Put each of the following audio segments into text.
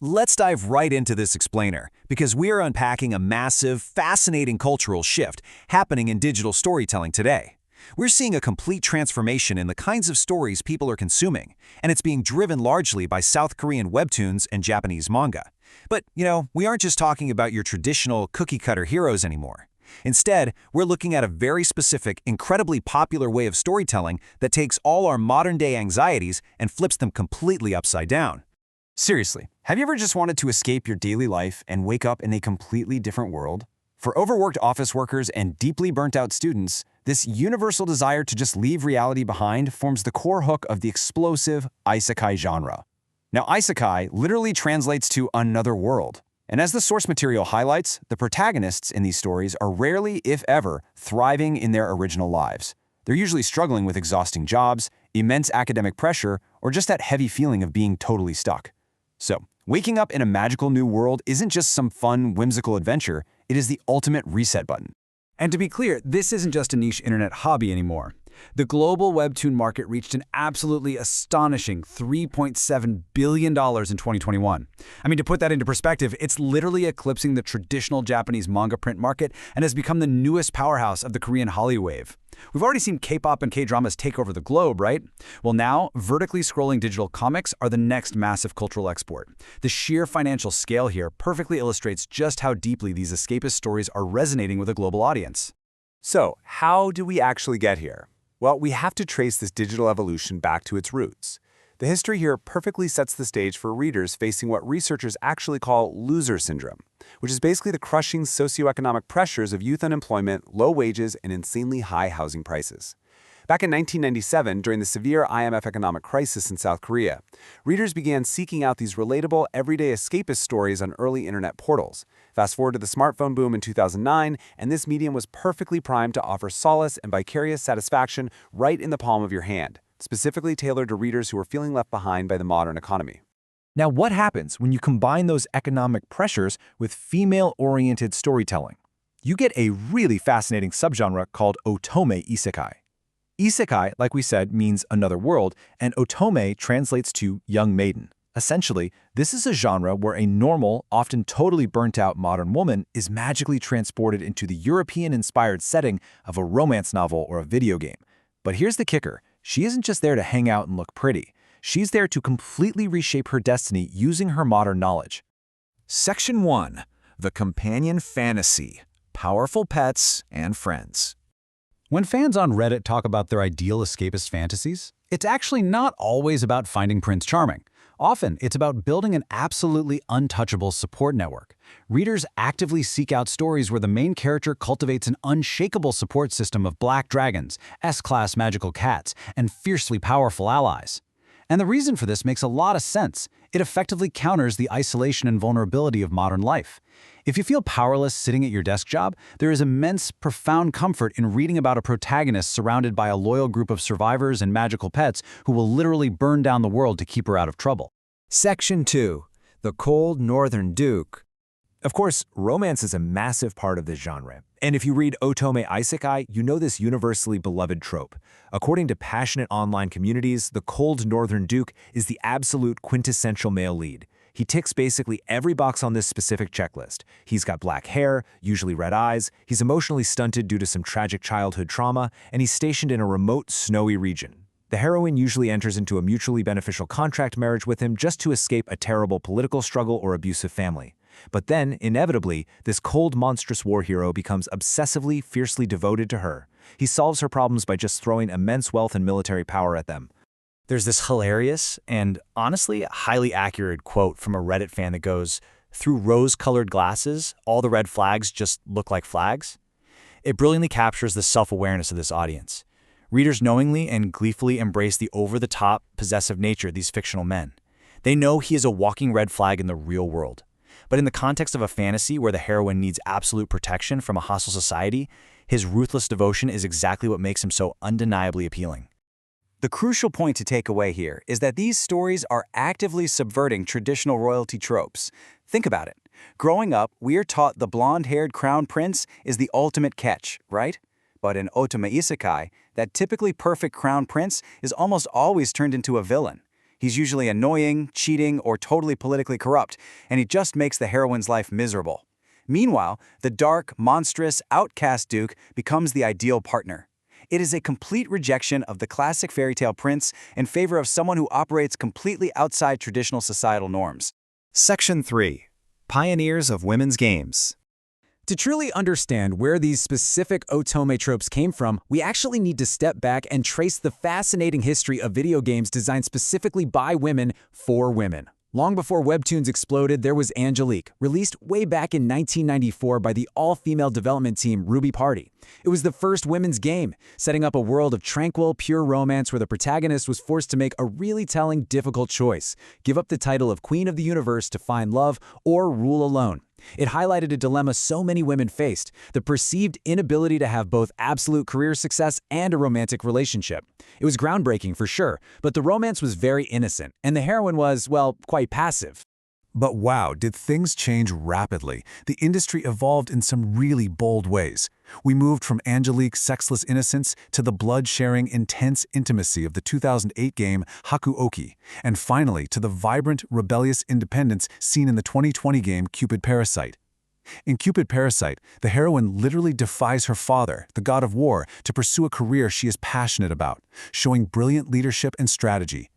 Let's dive right into this explainer, because we are unpacking a massive, fascinating cultural shift happening in digital storytelling today. We're seeing a complete transformation in the kinds of stories people are consuming, and it's being driven largely by South Korean webtoons and Japanese manga. But, we aren't just talking about your traditional cookie-cutter heroes anymore. Instead, we're looking at a very specific, incredibly popular way of storytelling that takes all our modern-day anxieties and flips them completely upside down. Seriously, have you ever just wanted to escape your daily life and wake up in a completely different world? For overworked office workers and deeply burnt-out students, this universal desire to just leave reality behind forms the core hook of the explosive isekai genre. Now, isekai literally translates to another world. And as the source material highlights, the protagonists in these stories are rarely, if ever, thriving in their original lives. They're usually struggling with exhausting jobs, immense academic pressure, or just that heavy feeling of being totally stuck. So, waking up in a magical new world isn't just some fun, whimsical adventure, it is the ultimate reset button. And to be clear, this isn't just a niche internet hobby anymore. The global webtoon market reached an absolutely astonishing $3.7 billion in 2021. To put that into perspective, it's literally eclipsing the traditional Japanese manga print market and has become the newest powerhouse of the Korean Hallyu wave. We've already seen K-pop and K-dramas take over the globe, right? Well, now, vertically scrolling digital comics are the next massive cultural export. The sheer financial scale here perfectly illustrates just how deeply these escapist stories are resonating with a global audience. So, how do we actually get here? Well, we have to trace this digital evolution back to its roots. The history here perfectly sets the stage for readers facing what researchers actually call loser syndrome, which is basically the crushing socioeconomic pressures of youth unemployment, low wages, and insanely high housing prices. Back in 1997, during the severe IMF economic crisis in South Korea, readers began seeking out these relatable, everyday escapist stories on early internet portals. Fast forward to the smartphone boom in 2009, and this medium was perfectly primed to offer solace and vicarious satisfaction right in the palm of your hand, specifically tailored to readers who were feeling left behind by the modern economy. Now, what happens when you combine those economic pressures with female-oriented storytelling? You get a really fascinating subgenre called otome isekai. Isekai, like we said, means another world, and otome translates to young maiden. Essentially, this is a genre where a normal, often totally burnt-out modern woman is magically transported into the European-inspired setting of a romance novel or a video game. But here's the kicker. She isn't just there to hang out and look pretty. She's there to completely reshape her destiny using her modern knowledge. Section 1. The Companion Fantasy. Powerful Pets and Friends. When fans on Reddit talk about their ideal escapist fantasies, it's actually not always about finding Prince Charming. Often, it's about building an absolutely untouchable support network. Readers actively seek out stories where the main character cultivates an unshakable support system of black dragons, S-class magical cats, and fiercely powerful allies. And the reason for this makes a lot of sense. It effectively counters the isolation and vulnerability of modern life. If you feel powerless sitting at your desk job, there is immense, profound comfort in reading about a protagonist surrounded by a loyal group of survivors and magical pets who will literally burn down the world to keep her out of trouble. Section 2. The Cold Northern Duke. Of course, romance is a massive part of this genre. And if you read otome isekai, you know this universally beloved trope. According to passionate online communities, the Cold Northern Duke is the absolute quintessential male lead. He ticks basically every box on this specific checklist. He's got black hair, usually red eyes, he's emotionally stunted due to some tragic childhood trauma, and he's stationed in a remote, snowy region. The heroine usually enters into a mutually beneficial contract marriage with him just to escape a terrible political struggle or abusive family. But then, inevitably, this cold, monstrous war hero becomes obsessively, fiercely devoted to her. He solves her problems by just throwing immense wealth and military power at them. There's this hilarious and honestly highly accurate quote from a Reddit fan that goes, "Through rose-colored glasses, all the red flags just look like flags." It brilliantly captures the self-awareness of this audience. Readers knowingly and gleefully embrace the over-the-top, possessive nature of these fictional men. They know he is a walking red flag in the real world. But in the context of a fantasy where the heroine needs absolute protection from a hostile society, his ruthless devotion is exactly what makes him so undeniably appealing. The crucial point to take away here is that these stories are actively subverting traditional royalty tropes. Think about it. Growing up, we are taught the blonde-haired crown prince is the ultimate catch, right? But in otome isekai, that typically perfect crown prince is almost always turned into a villain. He's usually annoying, cheating, or totally politically corrupt, and he just makes the heroine's life miserable. Meanwhile, the dark, monstrous, outcast Duke becomes the ideal partner. It is a complete rejection of the classic fairy tale prince in favor of someone who operates completely outside traditional societal norms. Section 3. Pioneers of Women's Games. To truly understand where these specific otome tropes came from, we actually need to step back and trace the fascinating history of video games designed specifically by women for women. Long before webtoons exploded, there was Angelique, released way back in 1994 by the all-female development team Ruby Party. It was the first women's game, setting up a world of tranquil, pure romance where the protagonist was forced to make a really telling, difficult choice: give up the title of Queen of the Universe to find love or rule alone. It highlighted a dilemma so many women faced: the perceived inability to have both absolute career success and a romantic relationship. It was groundbreaking for sure, but the romance was very innocent, and the heroine was, well, quite passive. But wow, did things change rapidly. The industry evolved in some really bold ways. We moved from Angelique's sexless innocence to the blood-sharing, intense intimacy of the 2008 game Hakuoki, and finally to the vibrant, rebellious independence seen in the 2020 game Cupid Parasite. In Cupid Parasite, the heroine literally defies her father, the god of war, to pursue a career she is passionate about, showing brilliant leadership and strategy.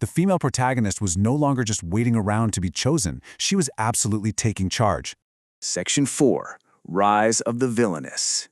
The female protagonist was no longer just waiting around to be chosen, she was absolutely taking charge. Section 4. Rise of the Villainess.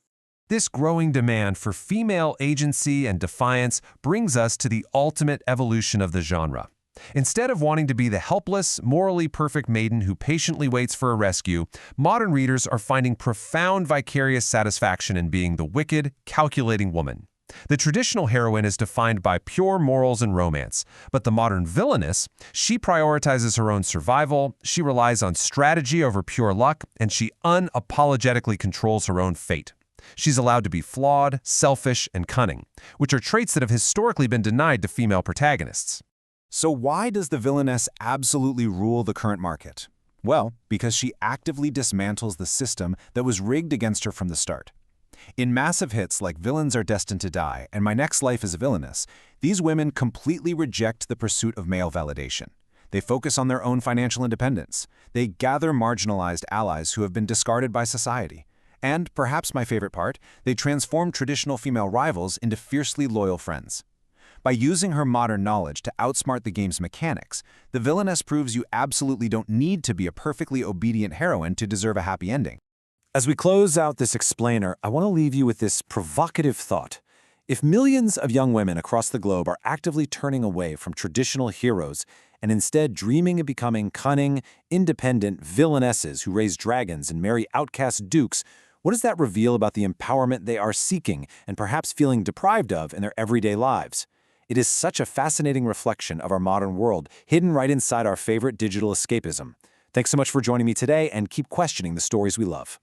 This growing demand for female agency and defiance brings us to the ultimate evolution of the genre. Instead of wanting to be the helpless, morally perfect maiden who patiently waits for a rescue, modern readers are finding profound vicarious satisfaction in being the wicked, calculating woman. The traditional heroine is defined by pure morals and romance, but the modern villainess, she prioritizes her own survival, she relies on strategy over pure luck, and she unapologetically controls her own fate. She's allowed to be flawed, selfish, and cunning, which are traits that have historically been denied to female protagonists. So why does the villainess absolutely rule the current market? Well, because she actively dismantles the system that was rigged against her from the start. In massive hits like Villains Are Destined to Die and My Next Life as a Villainess, these women completely reject the pursuit of male validation. They focus on their own financial independence. They gather marginalized allies who have been discarded by society. And, perhaps my favorite part, they transform traditional female rivals into fiercely loyal friends. By using her modern knowledge to outsmart the game's mechanics, the villainess proves you absolutely don't need to be a perfectly obedient heroine to deserve a happy ending. As we close out this explainer, I want to leave you with this provocative thought. If millions of young women across the globe are actively turning away from traditional heroes and instead dreaming of becoming cunning, independent villainesses who raise dragons and marry outcast dukes, what does that reveal about the empowerment they are seeking and perhaps feeling deprived of in their everyday lives? It is such a fascinating reflection of our modern world, hidden right inside our favorite digital escapism. Thanks so much for joining me today, and keep questioning the stories we love.